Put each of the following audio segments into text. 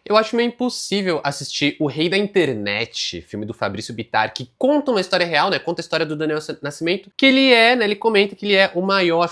Eu acho meio impossível assistir O Rei da Internet, filme do Fabrício Bittar, que conta uma história real, né? Conta a história do Daniel Nascimento, que ele é, né? Ele comenta que ele é o maior,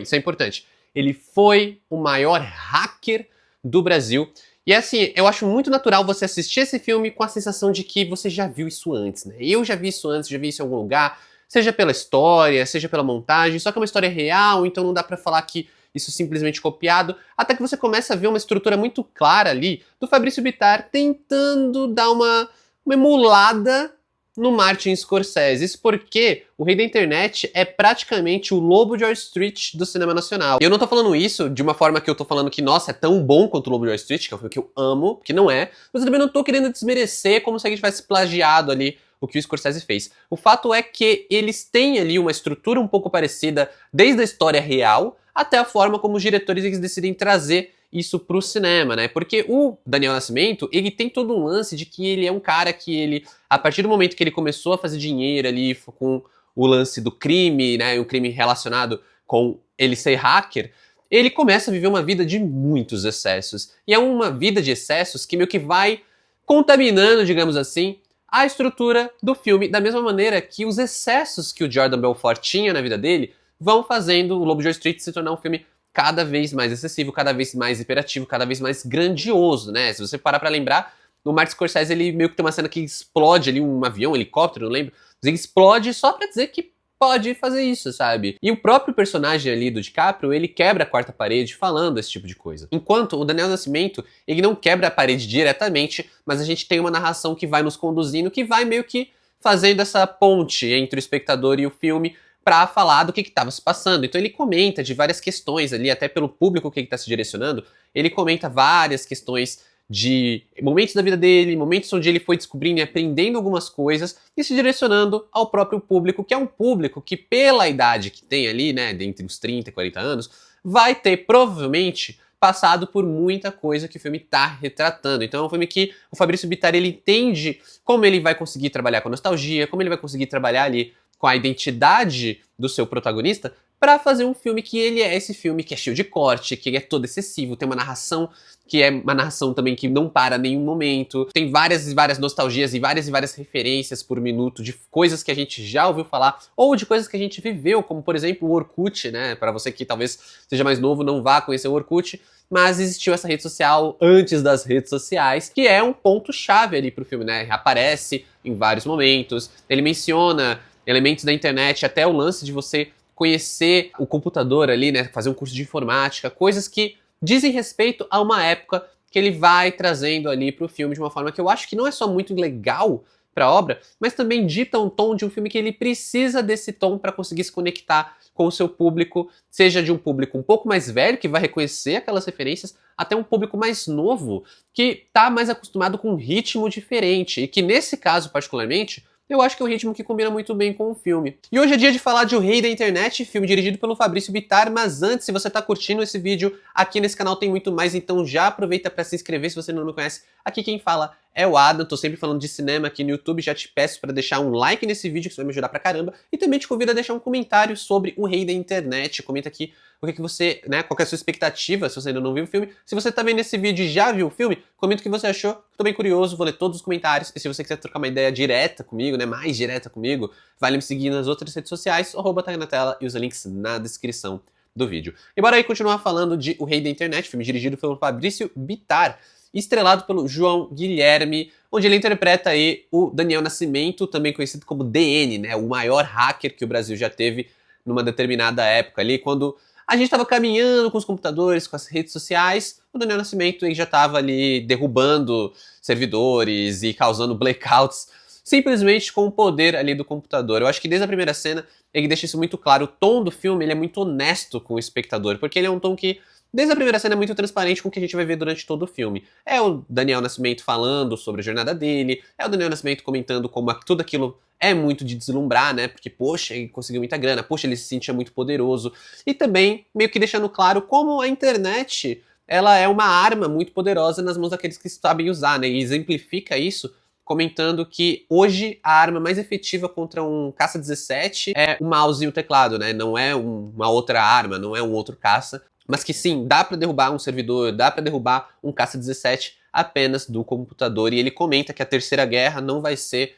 isso é importante. Ele foi o maior hacker do Brasil. E assim, eu acho muito natural você assistir esse filme com a sensação de que você já viu isso antes, né? Eu já vi isso antes, já vi isso em algum lugar, seja pela história, seja pela montagem, só que é uma história real, então não dá pra falar que isso simplesmente copiado, até que você começa a ver uma estrutura muito clara ali do Fabrício Bittar tentando dar uma emulada no Martin Scorsese. Isso porque O Rei da Internet é praticamente o Lobo de Wall Street do cinema nacional. E eu não tô falando isso de uma forma que eu tô falando que, nossa, é tão bom quanto o Lobo de Wall Street, que é um filme que eu amo, que não é, mas eu também não tô querendo desmerecer como se a gente tivesse plagiado ali o que o Scorsese fez. O fato é que eles têm ali uma estrutura um pouco parecida desde a história real até a forma como os diretores eles decidem trazer isso pro cinema, né? Porque o Daniel Nascimento, ele tem todo um lance de que ele é um cara que ele, a partir do momento que ele começou a fazer dinheiro ali com o lance do crime, né? Um crime relacionado com ele ser hacker, ele começa a viver uma vida de muitos excessos. E é uma vida de excessos que meio que vai contaminando, digamos assim, a estrutura do filme, da mesma maneira que os excessos que o Jordan Belfort tinha na vida dele vão fazendo o Lobo de Wall Street se tornar um filme cada vez mais excessivo, cada vez mais hiperativo, cada vez mais grandioso, né? Se você parar pra lembrar, no Martin Scorsese ele meio que tem uma cena que explode ali um avião, um helicóptero, não lembro, mas ele explode só pra dizer que pode fazer isso, sabe? E o próprio personagem ali do DiCaprio, ele quebra a quarta parede falando esse tipo de coisa. Enquanto o Daniel Nascimento, ele não quebra a parede diretamente, mas a gente tem uma narração que vai nos conduzindo, que vai meio que fazendo essa ponte entre o espectador e o filme, pra falar do que estava se passando. Então ele comenta de várias questões ali, até pelo público que ele está se direcionando, ele comenta várias questões de momentos da vida dele, momentos onde ele foi descobrindo e aprendendo algumas coisas e se direcionando ao próprio público, que é um público que pela idade que tem ali, né, entre os 30 e 40 anos, vai ter provavelmente passado por muita coisa que o filme está retratando. Então é um filme que o Fabrício Bittar ele entende como ele vai conseguir trabalhar com a nostalgia, como ele vai conseguir trabalhar ali com a identidade do seu protagonista para fazer um filme que ele é esse filme que é cheio de corte, que ele é todo excessivo, tem uma narração que é uma narração também que não para em nenhum momento, tem várias e várias nostalgias e várias referências por minuto de coisas que a gente já ouviu falar ou de coisas que a gente viveu, como por exemplo o Orkut, né? Para você que talvez seja mais novo, não vá conhecer o Orkut, mas existiu essa rede social antes das redes sociais, que é um ponto-chave ali pro filme, né? Aparece em vários momentos, ele menciona elementos da internet, até o lance de você conhecer o computador ali, né, fazer um curso de informática, coisas que dizem respeito a uma época que ele vai trazendo ali pro filme de uma forma que eu acho que não é só muito legal pra obra, mas também dita um tom de um filme que ele precisa desse tom para conseguir se conectar com o seu público, seja de um público um pouco mais velho, que vai reconhecer aquelas referências, até um público mais novo, que tá mais acostumado com um ritmo diferente, e que nesse caso particularmente, eu acho que é um ritmo que combina muito bem com o filme. E hoje é dia de falar de O Rei da Internet, filme dirigido pelo Fabrício Bittar, mas antes, se você tá curtindo esse vídeo, aqui nesse canal tem muito mais, então já aproveita para se inscrever se você não me conhece. Aqui quem fala é o Adam, tô sempre falando de cinema aqui no YouTube, já te peço para deixar um like nesse vídeo, que isso vai me ajudar pra caramba, e também te convido a deixar um comentário sobre O Rei da Internet, comenta aqui o que você, né, qual que é a sua expectativa, se você ainda não viu o filme. Se você tá vendo esse vídeo e já viu o filme, comenta o que você achou, tô bem curioso, vou ler todos os comentários, e se você quiser trocar uma ideia direta comigo, né, mais direta comigo, vale me seguir nas outras redes sociais, @tá aí na tela e os links na descrição do vídeo. E bora aí continuar falando de O Rei da Internet, filme dirigido pelo Fabrício Bittar, estrelado pelo João Guilherme, onde ele interpreta aí o Daniel Nascimento, também conhecido como DN, né, o maior hacker que o Brasil já teve numa determinada época ali, quando a gente estava caminhando com os computadores, com as redes sociais, o Daniel Nascimento ele já estava ali derrubando servidores e causando blackouts, simplesmente com o poder ali do computador. Eu acho que desde a primeira cena ele deixa isso muito claro. O tom do filme ele é muito honesto com o espectador, porque ele é um tom que desde a primeira cena é muito transparente com o que a gente vai ver durante todo o filme. É o Daniel Nascimento falando sobre a jornada dele, é o Daniel Nascimento comentando como tudo aquilo é muito de deslumbrar, né? Porque, poxa, ele conseguiu muita grana, poxa, ele se sentia muito poderoso. E também meio que deixando claro como a internet, ela é uma arma muito poderosa nas mãos daqueles que sabem usar, né? E exemplifica isso comentando que hoje a arma mais efetiva contra um caça-17 é o mouse e o teclado, né? Não é uma outra arma, não é um outro caça. mas que sim, dá pra derrubar um servidor, dá pra derrubar um caça-17 apenas do computador. E ele comenta que a Terceira Guerra não vai ser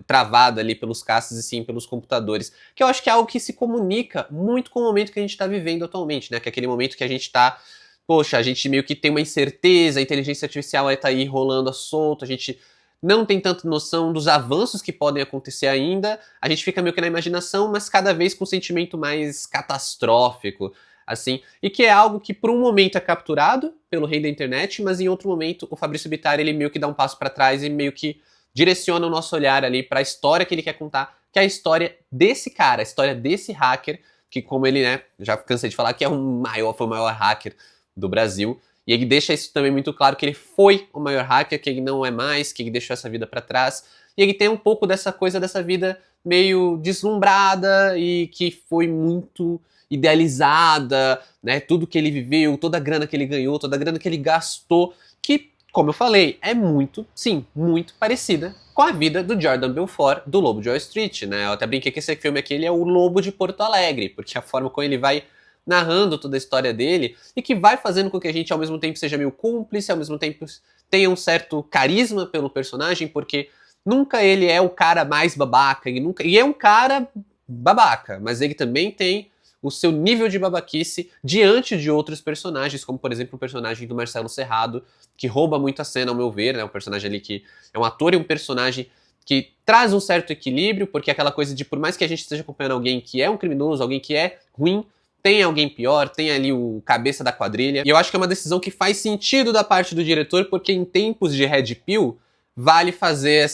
travada ali pelos caças e sim pelos computadores. Que eu acho que é algo que se comunica muito com o momento que a gente está vivendo atualmente, né? Que é aquele momento que a gente está, poxa, a gente meio que tem uma incerteza, a inteligência artificial está aí rolando a solto, a gente não tem tanta noção dos avanços que podem acontecer ainda, a gente fica meio que na imaginação, mas cada vez com um sentimento mais catastrófico, assim, e que é algo que por um momento é capturado pelo rei da internet, mas em outro momento o Fabrício Bittar ele meio que dá um passo para trás e meio que direciona o nosso olhar ali para a história que ele quer contar, que é a história desse cara, a história desse hacker, que como ele, né, já cansei de falar que é foi o maior hacker do Brasil, e ele deixa isso também muito claro, que ele foi o maior hacker, que ele não é mais, que ele deixou essa vida para trás. E ele tem um pouco dessa coisa, dessa vida meio deslumbrada e que foi muito idealizada, né? Tudo que ele viveu, toda a grana que ele ganhou, toda a grana que ele gastou, que, como eu falei, é muito, sim, muito parecida com a vida do Jordan Belfort, do Lobo de Wall Street, né? Eu até brinquei que esse filme aqui ele é o Lobo de Porto Alegre, porque a forma como ele vai narrando toda a história dele e que vai fazendo com que a gente ao mesmo tempo seja meio cúmplice, ao mesmo tempo tenha um certo carisma pelo personagem, porque nunca ele é o cara mais babaca, e é um cara babaca, mas ele também tem o seu nível de babaquice diante de outros personagens, como por exemplo o personagem do Marcelo Serrado, que rouba muito a cena ao meu ver, né? Um personagem ali que é um ator e um personagem que traz um certo equilíbrio, porque é aquela coisa de por mais que a gente esteja acompanhando alguém que é um criminoso, alguém que é ruim, tem alguém pior, tem ali o cabeça da quadrilha. E eu acho que é uma decisão que faz sentido da parte do diretor, porque em tempos de Red Pill, vale fazer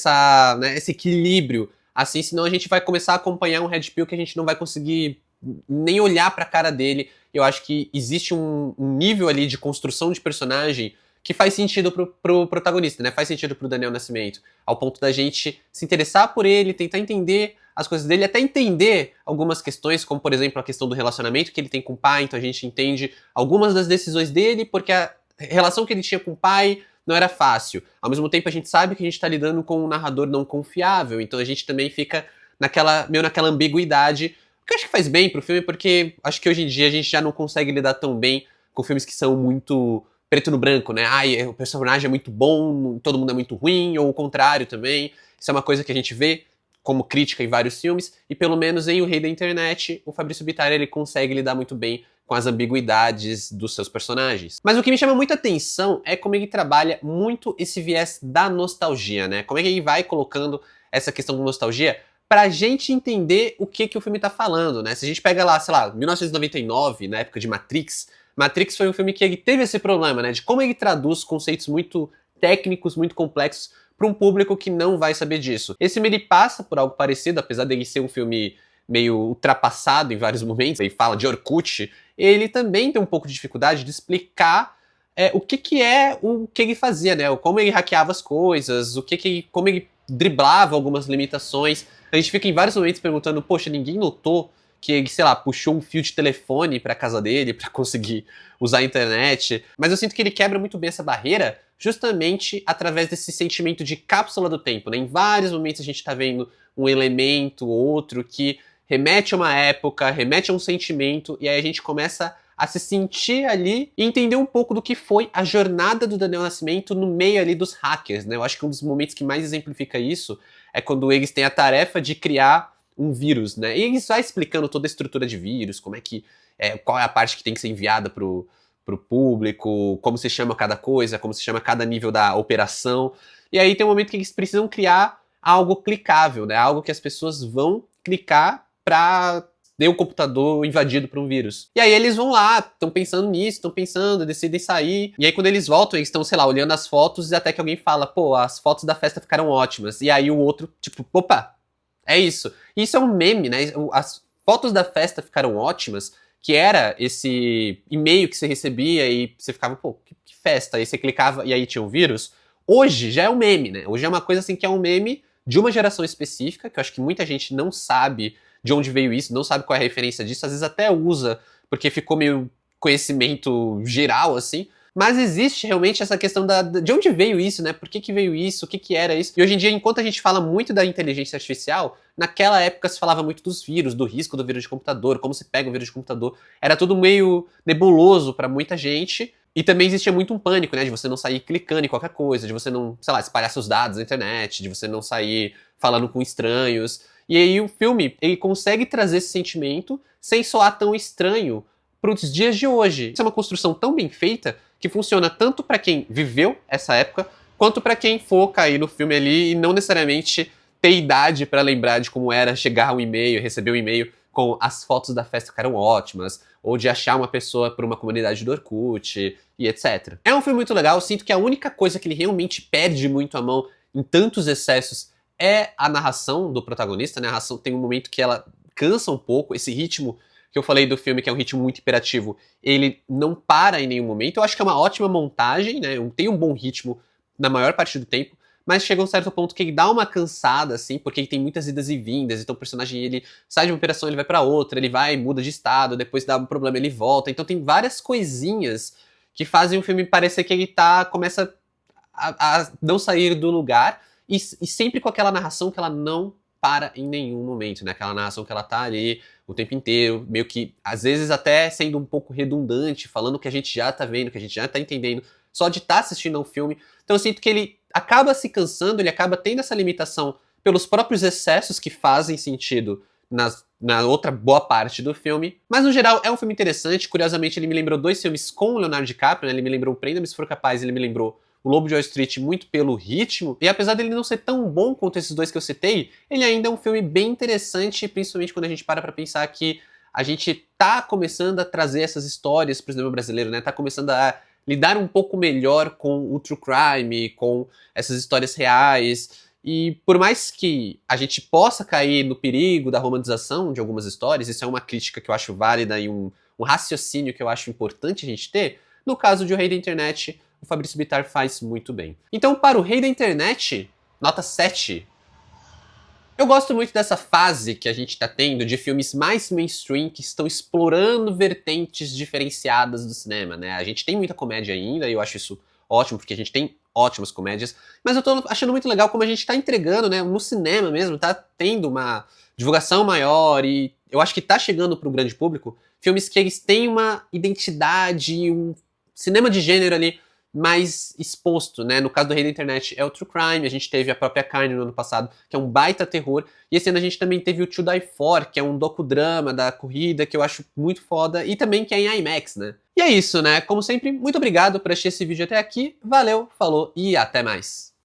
esse equilíbrio. Assim, senão a gente vai começar a acompanhar um Red Pill que a gente não vai conseguir nem olhar pra cara dele. Eu acho que existe um nível ali de construção de personagem que faz sentido pro protagonista, né? Faz sentido pro Daniel Nascimento. Ao ponto da gente se interessar por ele, tentar entender as coisas dele, até entender algumas questões, como por exemplo a questão do relacionamento que ele tem com o pai, então a gente entende algumas das decisões dele, porque a relação que ele tinha com o pai não era fácil. Ao mesmo tempo a gente sabe que a gente está lidando com um narrador não confiável, então a gente também fica meio naquela ambiguidade, o que eu acho que faz bem pro filme, porque acho que hoje em dia a gente já não consegue lidar tão bem com filmes que são muito preto no branco, né? Ai, o personagem é muito bom, todo mundo é muito ruim, ou o contrário também. Isso é uma coisa que a gente vê como crítica em vários filmes, e pelo menos em O Rei da Internet, o Fabrício Bittar ele consegue lidar muito bem com as ambiguidades dos seus personagens. Mas o que me chama muita atenção é como ele trabalha muito esse viés da nostalgia, né? Como é que ele vai colocando essa questão de nostalgia pra gente entender o que o filme tá falando, né? Se a gente pega lá, sei lá, 1999, na época de Matrix, Matrix foi um filme que ele teve esse problema, né? De como ele traduz conceitos muito técnicos, muito complexos, para um público que não vai saber disso. Esse filme ele passa por algo parecido, apesar dele ser um filme meio ultrapassado em vários momentos, ele fala de Orkut, ele também tem um pouco de dificuldade de explicar o que é o que ele fazia, né? Como ele hackeava as coisas, como ele driblava algumas limitações. A gente fica em vários momentos perguntando, poxa, ninguém notou que ele, sei lá, puxou um fio de telefone pra casa dele pra conseguir usar a internet. Mas eu sinto que ele quebra muito bem essa barreira justamente através desse sentimento de cápsula do tempo, né? Em vários momentos a gente tá vendo um elemento ou outro que remete a uma época, remete a um sentimento, e aí a gente começa a se sentir ali e entender um pouco do que foi a jornada do Daniel Nascimento no meio ali dos hackers, né? Eu acho que um dos momentos que mais exemplifica isso é quando eles têm a tarefa de criar um vírus, né? E eles vai explicando toda a estrutura de vírus, como é que qual é a parte que tem que ser enviada pro público, como se chama cada coisa, como se chama cada nível da operação. E aí tem um momento que eles precisam criar algo clicável, né? Algo que as pessoas vão clicar pra ter o computador invadido por um vírus. E aí eles vão lá, estão pensando nisso, estão pensando, decidem sair. E aí quando eles voltam, eles estão, sei lá, olhando as fotos e até que alguém fala, pô, as fotos da festa ficaram ótimas. E aí o outro, tipo, opa, é isso. E isso é um meme, né? As fotos da festa ficaram ótimas, que era esse e-mail que você recebia e você ficava, pô, que festa? Aí você clicava e aí tinha um vírus. Hoje já é um meme, né? Hoje é uma coisa assim que é um meme de uma geração específica, que eu acho que muita gente não sabe de onde veio isso, não sabe qual é a referência disso, às vezes até usa, porque ficou meio conhecimento geral, assim, Mas existe realmente essa questão de onde veio isso, né? Por que que veio isso? O que que era isso? E hoje em dia, enquanto a gente fala muito da inteligência artificial, naquela época se falava muito dos vírus, do risco do vírus de computador, como se pega um vírus de computador. Era tudo meio nebuloso pra muita gente. E também existia muito um pânico, né? De você não sair clicando em qualquer coisa, de você não, sei lá, espalhar seus dados na internet, de você não sair falando com estranhos. E aí o filme, ele consegue trazer esse sentimento sem soar tão estranho para os dias de hoje. Isso é uma construção tão bem feita que funciona tanto para quem viveu essa época, quanto para quem for cair no filme ali e não necessariamente ter idade para lembrar de como era chegar um e-mail, receber um e-mail com as fotos da festa que eram ótimas, ou de achar uma pessoa por uma comunidade do Orkut e etc. É um filme muito legal, eu sinto que a única coisa que ele realmente perde muito a mão em tantos excessos é a narração do protagonista, né? A narração tem um momento que ela cansa um pouco, esse ritmo que eu falei do filme, que é um ritmo muito imperativo, ele não para em nenhum momento. Eu acho que é uma ótima montagem, né? Tem um bom ritmo na maior parte do tempo, mas chega um certo ponto que ele dá uma cansada, assim, porque ele tem muitas idas e vindas, então o personagem, ele sai de uma operação, ele vai pra outra, ele vai, muda de estado, depois dá um problema, ele volta, então tem várias coisinhas que fazem o filme parecer que ele começa a não sair do lugar, e sempre com aquela narração que ela não para em nenhum momento, né? Aquela narração que ela tá ali o tempo inteiro, meio que, às vezes até sendo um pouco redundante, falando o que a gente já tá vendo, que a gente já tá entendendo, só de estar assistindo ao filme. Então eu sinto que ele acaba se cansando, ele acaba tendo essa limitação pelos próprios excessos que fazem sentido na outra boa parte do filme. Mas no geral é um filme interessante, curiosamente ele me lembrou dois filmes com o Leonardo DiCaprio, né? Ele me lembrou o Prenda-me Se For Capaz, ele me lembrou o Lobo de Wall Street muito pelo ritmo, e apesar dele não ser tão bom quanto esses dois que eu citei, ele ainda é um filme bem interessante, principalmente quando a gente para pra pensar que a gente tá começando a trazer essas histórias pro cinema brasileiro, né? Tá começando a lidar um pouco melhor com o true crime, com essas histórias reais, e por mais que a gente possa cair no perigo da romantização de algumas histórias, isso é uma crítica que eu acho válida e um raciocínio que eu acho importante a gente ter, no caso de O Rei da Internet, o Fabrício Bittar faz muito bem. Então, para O Rei da Internet, nota 7. Eu gosto muito dessa fase que a gente tá tendo de filmes mais mainstream que estão explorando vertentes diferenciadas do cinema, né? A gente tem muita comédia ainda e eu acho isso ótimo, porque a gente tem ótimas comédias, mas eu tô achando muito legal como a gente tá entregando, né, no cinema mesmo, tá tendo uma divulgação maior e eu acho que tá chegando pro grande público filmes que eles têm uma identidade, um cinema de gênero ali mais exposto, né? No caso do Rei da Internet é o True Crime, a gente teve a própria Carne no ano passado, que é um baita terror, e esse ano a gente também teve o To Die For, que é um docudrama da corrida, que eu acho muito foda, e também que é em IMAX, né? E é isso, né? Como sempre, muito obrigado por assistir esse vídeo até aqui, valeu, falou e até mais!